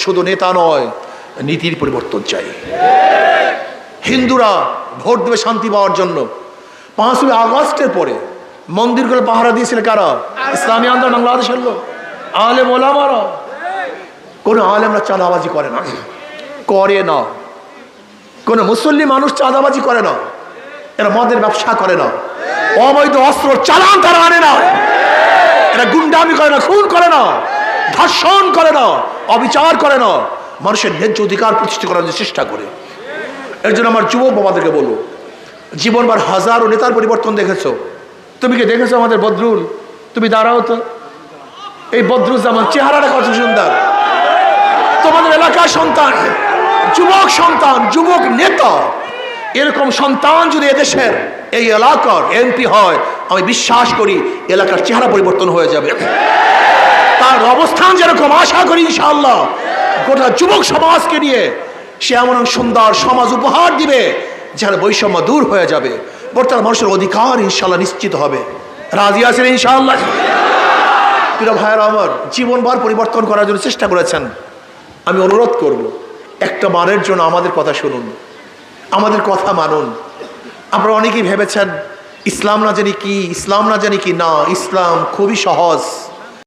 শুধু নেতা নয়, নীতির পরিবর্তন চাই। হিন্দুরা ভোট দেবে শান্তি পাওয়ার জন্য। 5ই আগস্টের পরে মন্দিরগুলো পাহারা দিয়েছিল কারা? ইসলামী আন্দোলন বাংলাদেশের লোক, আলেম ওলামারা। কোন আলেমরা চাঁদাবাজি করে না, করে না। কোন মুসল্লি মানুষ চাঁদাবাজি করে না, এরা মদের ব্যবসা করে না, অবৈধ অস্ত্র চালান তারা আনে না, এরা গুন্ডামি করে না, খুন করে না, ধর্ষণ করে না, অবিচার করে না, মানুষের ন্যায্য অধিকার প্রতিষ্ঠা করার চেষ্টা করে। এর জন্য আমার যুবক বাবাদেরকে বলবো, জীবনবার হাজারো নেতার পরিবর্তন দেখেছো, তুমি কি দেখেছো আমাদের বদরুল? তুমি দাঁড়াও তো, এই বদরুজ্জামান চেহারাটা কত সুন্দর। তোমাদের এলাকার সন্তান, যুবক সন্তান, যুবক নেতা, এরকম সন্তান যদি এদেশের এই এলাকার এমপি হয়, আমি বিশ্বাস করি এলাকার চেহারা পরিবর্তন হয়ে যাবে। তার অবস্থান যেরকম, আশা করি ইনশাআল্লাহ গোটা যুবক সমাজকে নিয়ে সে এমন সুন্দর সমাজ উপহার দিবে যেখানে বৈষম্য দূর হয়ে যাবে, বর্তমান মানুষের অধিকার ইনশাআল্লাহ নিশ্চিত হবে। রাজি আছেন ইনশাআল্লাহ? প্রিয় ভাইয়েরা আমার, জীবনবার পরিবর্তন করার জন্য চেষ্টা করেছেন। আমি অনুরোধ করব, একটা বারের জন্য আমাদের কথা শুনুন, আমাদের কথা মানুন। আপনারা অনেকেই ভেবেছেন ইসলাম না জানি কি, ইসলাম না জানি কি। না, ইসলাম খুবই সহজ।